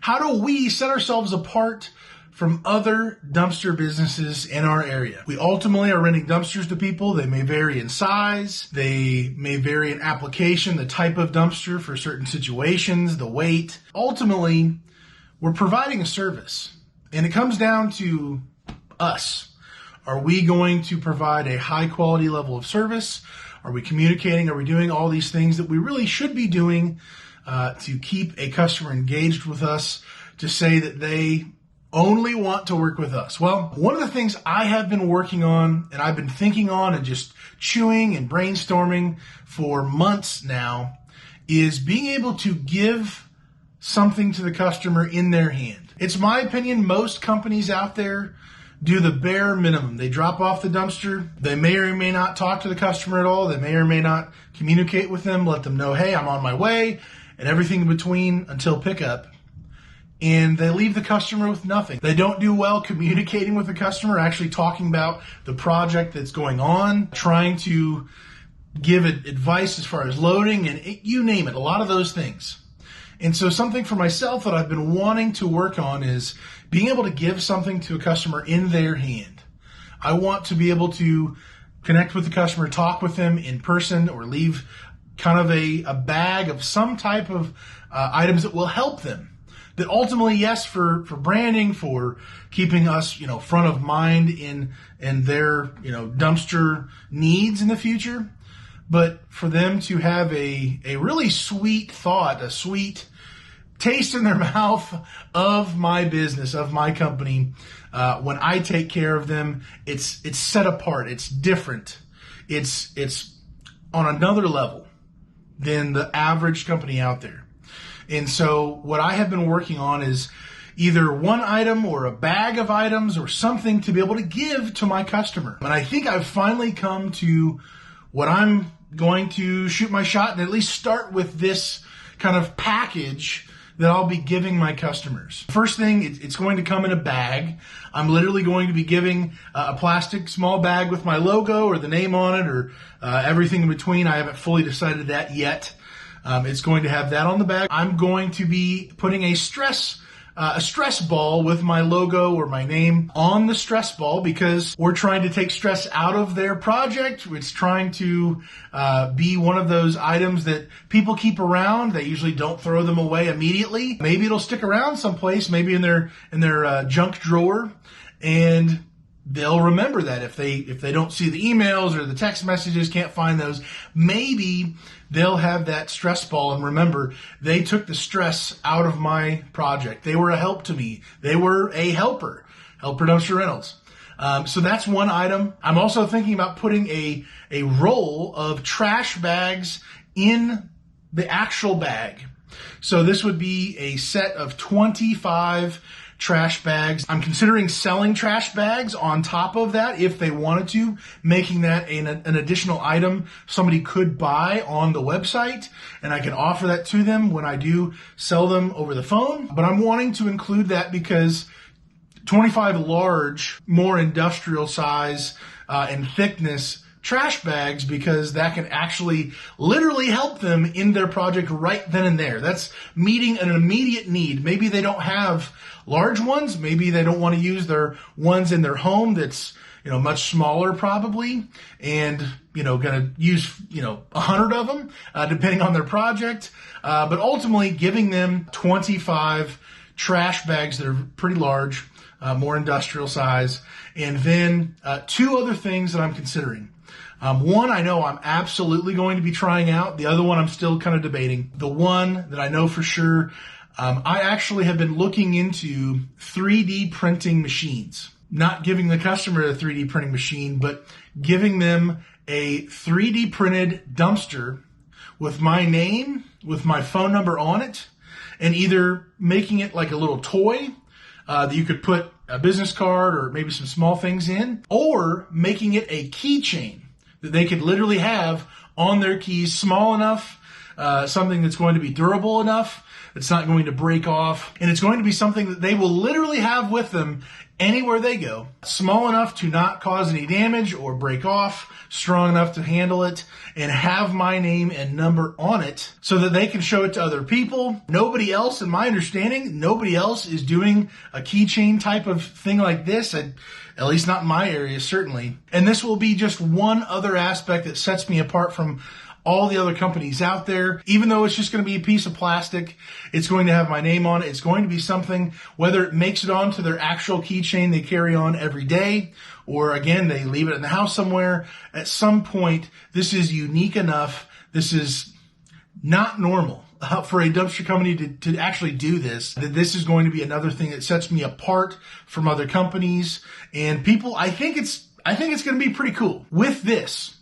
How do we set ourselves apart from other dumpster businesses in our area? We ultimately are renting dumpsters to people. They may vary in size. They may vary in application, the type of dumpster for certain situations, the weight. Ultimately, we're providing a service, and it comes down to us. Are we going to provide a high quality level of service? Are we communicating? Are we doing all these things that we really should be doing to keep a customer engaged with us, to say that they only want to work with us? Well, one of the things I have been working on, and I've been thinking on and just chewing and brainstorming for months now, is being able to give something to the customer in their hand. It's my opinion most companies out there do the bare minimum. They drop off the dumpster. They may or may not talk to the customer at all. They may or may not communicate with them, let them know, hey, I'm on my way, and everything in between until pickup. And they leave the customer with nothing. They don't do well communicating with the customer, actually talking about the project that's going on, trying to give advice as far as loading and you name it, a lot of those things. And so something for myself that I've been wanting to work on is being able to give something to a customer in their hand. I want to be able to connect with the customer, talk with them in person, or leave kind of a bag of some type of items that will help them. That ultimately, yes, for branding, for keeping us, front of mind in their, dumpster needs in the future, but for them to have a really sweet thought, a sweet taste in their mouth of my business, of my company. When I take care of them, it's set apart. It's different. It's on another level than the average company out there. And so what I have been working on is either one item or a bag of items or something to be able to give to my customer. And I think I've finally come to what I'm going to shoot my shot and at least start with this kind of package that I'll be giving my customers. First thing, it's going to come in a bag. I'm literally going to be giving a plastic small bag with my logo or the name on it or everything in between. I haven't fully decided that yet. It's going to have that on the bag. I'm going to be putting a stress ball with my logo or my name on the stress ball because we're trying to take stress out of their project. It's trying to be one of those items that people keep around. They usually don't throw them away immediately. Maybe it'll stick around someplace, maybe in their junk drawer, and they'll remember that if they don't see the emails or the text messages, can't find those, maybe they'll have that stress ball and remember they took the stress out of my project. They were a help to me. They were a helper Dumpster Rentals. So that's one item. I'm also thinking about putting a roll of trash bags in the actual bag. So this would be a set of 25 trash bags. I'm considering selling trash bags on top of that if they wanted to, making that an additional item somebody could buy on the website, and I can offer that to them when I do sell them over the phone. But I'm wanting to include that because 25 large, more industrial size and thickness trash bags, because that can actually literally help them in their project right then and there. That's meeting an immediate need. Maybe they don't have large ones. Maybe they don't want to use their ones in their home that's, much smaller probably, and, going to use, 100 of them, depending on their project. But ultimately giving them 25 trash bags that are pretty large, more industrial size. And then two other things that I'm considering. One I know I'm absolutely going to be trying out. The other one I'm still kind of debating. The one that I know for sure, I actually have been looking into 3D printing machines. Not giving the customer a 3D printing machine, but giving them a 3D printed dumpster with my name, with my phone number on it, and either making it like a little toy that you could put a business card or maybe some small things in, or making it a keychain that they could literally have on their keys, small enough, something that's going to be durable enough It's not going to break off. And it's going to be something that they will literally have with them anywhere they go. Small enough to not cause any damage or break off, strong enough to handle it, and have my name and number on it so that they can show it to other people. Nobody else, in my understanding, nobody else is doing a keychain type of thing like this, at least not in my area, certainly. And this will be just one other aspect that sets me apart from all the other companies out there. Even though it's just going to be a piece of plastic, it's going to have my name on it. It's going to be something, whether it makes it onto their actual keychain they carry on every day, or again, they leave it in the house somewhere. At some point, this is unique enough. This is not normal for a dumpster company to actually do this. That this is going to be another thing that sets me apart from other companies. And people, I think it's going to be pretty cool. With this,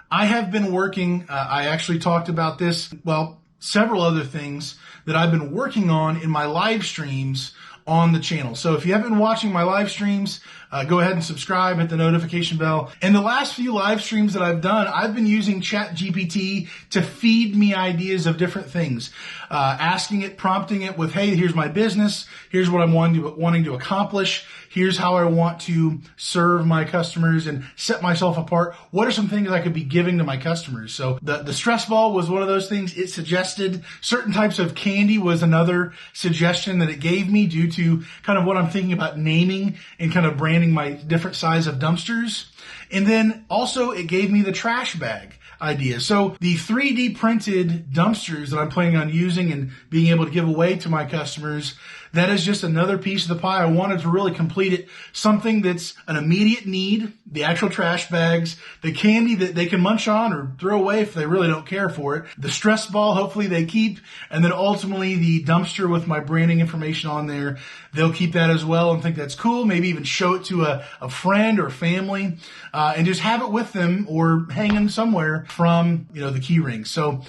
I have been working, I actually talked about this, well, several other things that I've been working on in my live streams on the channel. So if you haven't been watching my live streams, go ahead and subscribe, hit the notification bell. And the last few live streams that I've done, I've been using ChatGPT to feed me ideas of different things, asking it, prompting it with, hey, here's my business. Here's what I'm wanting to accomplish. Here's how I want to serve my customers and set myself apart. What are some things I could be giving to my customers? So the stress ball was one of those things it suggested. Certain types of candy was another suggestion that it gave me due to kind of what I'm thinking about naming and kind of branding my different size of dumpsters. And then also it gave me the trash bag idea. So the 3D printed dumpsters that I'm planning on using and being able to give away to my customers, that is just another piece of the pie. I wanted to really complete it. Something that's an immediate need, the actual trash bags, the candy that they can munch on or throw away if they really don't care for it, the stress ball, hopefully they keep, and then ultimately the dumpster with my branding information on there. They'll keep that as well and think that's cool. Maybe even show it to a friend or family, and just have it with them or hanging somewhere from, the key ring. So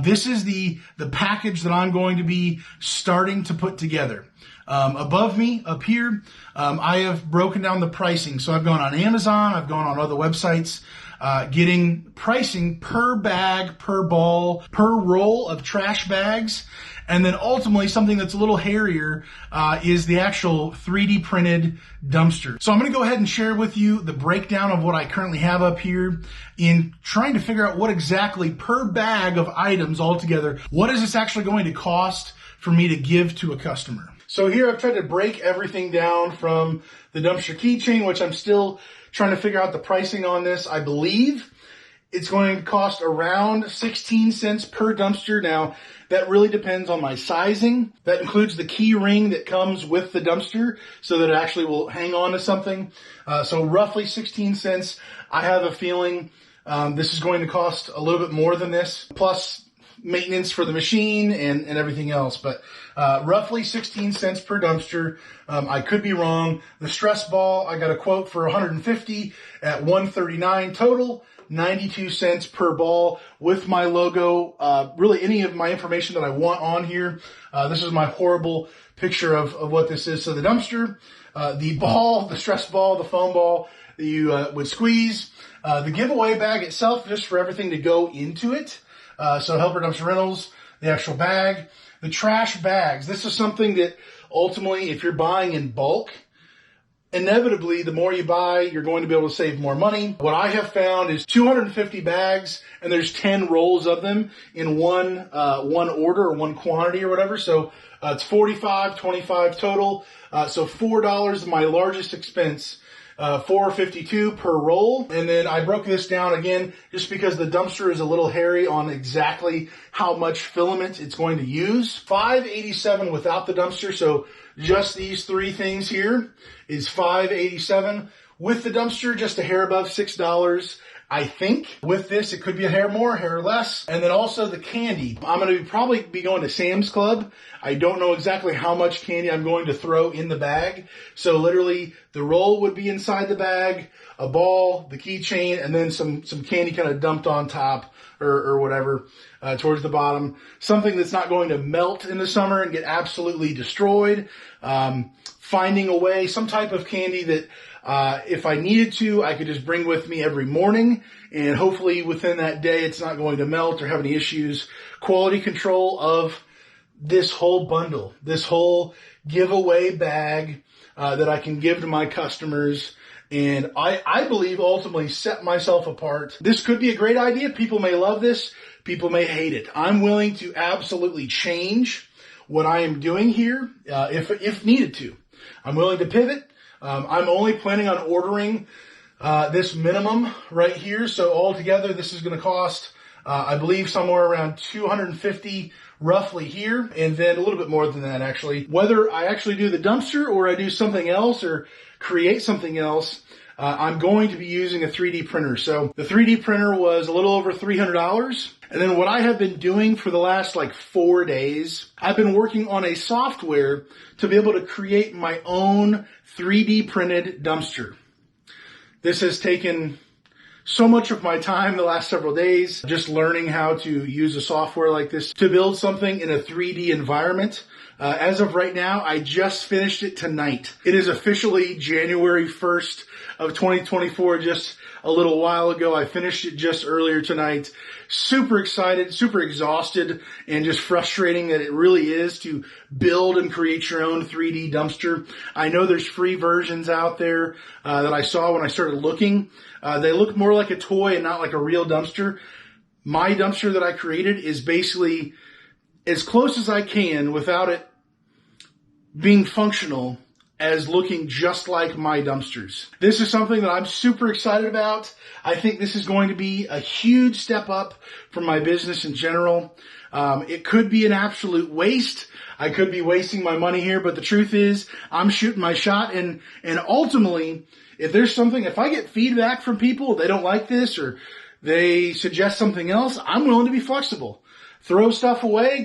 this is the package that I'm going to be starting to put together. Above me, up here, I have broken down the pricing. So I've gone on Amazon, I've gone on other websites, getting pricing per bag, per ball, per roll of trash bags. And then ultimately something that's a little hairier is the actual 3D printed dumpster. So I'm going to go ahead and share with you the breakdown of what I currently have up here in trying to figure out what exactly per bag of items altogether, what is this actually going to cost for me to give to a customer. So here I've tried to break everything down from the dumpster keychain, which I'm still trying to figure out the pricing on this. I believe it's going to cost around 16 cents per dumpster. Now, that really depends on my sizing. That includes the key ring that comes with the dumpster so that it actually will hang on to something. So roughly 16 cents. I have a feeling this is going to cost a little bit more than this, plus maintenance for the machine and everything else. But roughly 16 cents per dumpster. I could be wrong. The stress ball, I got a quote for 150 at 139 total. 92 cents per ball with my logo, really any of my information that I want on here. This is my horrible picture of what this is. So the dumpster, the ball, the stress ball, the foam ball that you would squeeze, the giveaway bag itself just for everything to go into it. So Helper Dumpster Rentals, the actual bag, the trash bags. This is something that ultimately, if you're buying in bulk, inevitably, the more you buy, you're going to be able to save more money. What I have found is 250 bags, and there's 10 rolls of them in one order or one quantity or whatever. So it's 45, 25 total. So $4 is my largest expense. $4.52 per roll. And then I broke this down again just because the dumpster is a little hairy on exactly how much filament it's going to use. $5.87 without the dumpster. So just these three things here is $5.87. With the dumpster, just a hair above $6. I think with this, it could be a hair more, a hair less. And then also the candy. I'm going to probably be going to Sam's Club. I don't know exactly how much candy I'm going to throw in the bag. So literally the roll would be inside the bag, a ball, the keychain, and then some candy kind of dumped on top or whatever towards the bottom. Something that's not going to melt in the summer and get absolutely destroyed. Finding a way, some type of candy that if I needed to, I could just bring with me every morning, and hopefully within that day it's not going to melt or have any issues. Quality control of this whole bundle, this whole giveaway bag that I can give to my customers. And I believe ultimately set myself apart. This could be a great idea. People may love this. People may hate it. I'm willing to absolutely change what I am doing here if needed to. I'm willing to pivot. I'm only planning on ordering this minimum right here. So altogether, this is going to cost, I believe, somewhere around $250 roughly here, and then a little bit more than that actually. Whether I actually do the dumpster or I do something else or create something else, I'm going to be using a 3D printer. So the 3D printer was a little over $300. And then what I have been doing for the last 4 days, I've been working on a software to be able to create my own 3D printed dumpster. This has taken so much of my time the last several days, just learning how to use a software like this to build something in a 3D environment. As of right now, I just finished it tonight. It is officially January 1st of 2024, just a little while ago. I finished it just earlier tonight. Super excited, super exhausted, and just frustrating that it really is to build and create your own 3D dumpster. I know there's free versions out there that I saw when I started looking. They look more like a toy and not like a real dumpster. My dumpster that I created is basically as close as I can without it being functional as looking just like my dumpsters. This is something that I'm super excited about. I think this is going to be a huge step up for my business in general. It could be an absolute waste. I could be wasting my money here, but the truth is I'm shooting my shot, and ultimately, if I get feedback from people, they don't like this or they suggest something else, I'm willing to be flexible. Throw stuff away,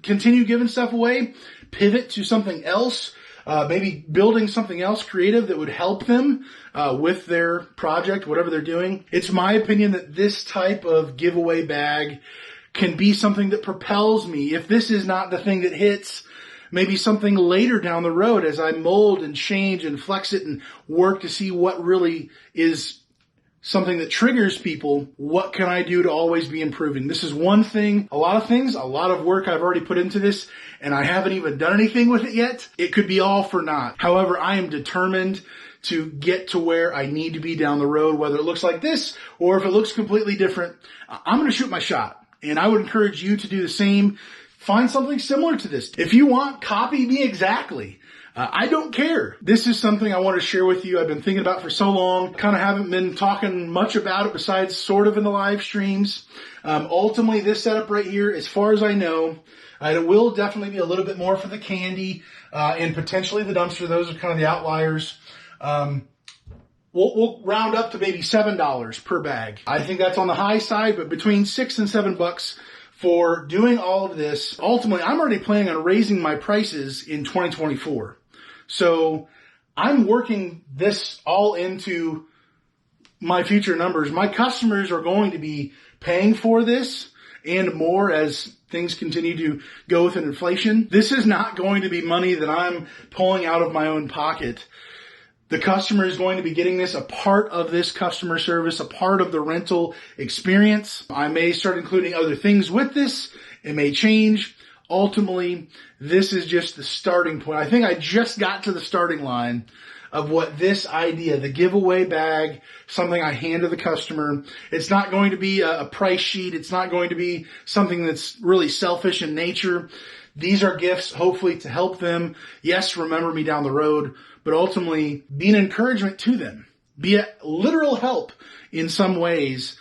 continue giving stuff away, pivot to something else, maybe building something else creative that would help them with their project, whatever they're doing. It's my opinion that this type of giveaway bag can be something that propels me. If this is not the thing that hits, maybe something later down the road as I mold and change and flex it and work to see what really is something that triggers people. What can I do to always be improving? This is one thing, a lot of work I've already put into this, and I haven't even done anything with it yet. It could be all for naught. However, I am determined to get to where I need to be down the road, whether it looks like this or if it looks completely different. I'm going to shoot my shot, and I would encourage you to do the same. Find something similar to this. If you want, copy me exactly. I don't care. This is something I want to share with you. I've been thinking about for so long. Kind of haven't been talking much about it besides sort of in the live streams. Ultimately, this setup right here, as far as I know, it will definitely be a little bit more for the candy and potentially the dumpster. Those are kind of the outliers. We'll round up to maybe $7 per bag. I think that's on the high side, but between $6 and $7 for doing all of this. Ultimately, I'm already planning on raising my prices in 2024. So I'm working this all into my future numbers. My customers are going to be paying for this and more as things continue to go with inflation. This is not going to be money that I'm pulling out of my own pocket. The customer is going to be getting this, a part of this customer service, a part of the rental experience. I may start including other things with this. It may change. Ultimately, this is just the starting point. I think I just got to the starting line of what this idea, the giveaway bag, something I hand to the customer. It's not going to be a price sheet. It's not going to be something that's really selfish in nature. These are gifts, hopefully, to help them. Yes, remember me down the road, but ultimately be an encouragement to them. Be a literal help in some ways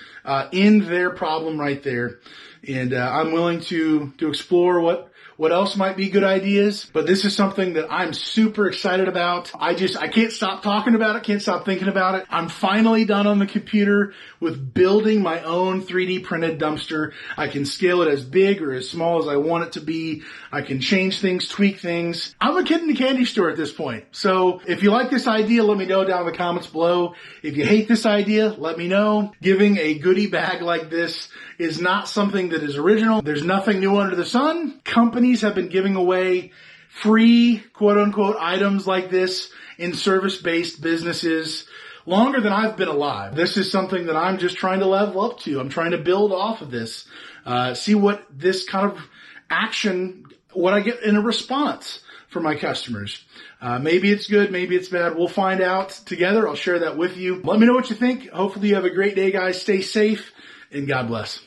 in their problem right there. And I'm willing to explore what else might be good ideas, but this is something that I'm super excited about. I can't stop talking about it, can't stop thinking about it. I'm finally done on the computer with building my own 3D printed dumpster. I can scale it as big or as small as I want it to be. I can change things, tweak things. I'm a kid in the candy store at this point. So if you like this idea, let me know down in the comments below. If you hate this idea, let me know. Giving a goodie bag like this is not something that is original. There's nothing new under the sun. Companies have been giving away free, quote unquote, items like this in service-based businesses longer than I've been alive. This is something that I'm just trying to level up to. I'm trying to build off of this, see what this kind of action what I get in a response from my customers. Maybe it's good, maybe it's bad. We'll find out together. I'll share that with you. Let me know what you think. Hopefully you have a great day, guys. Stay safe, and God bless.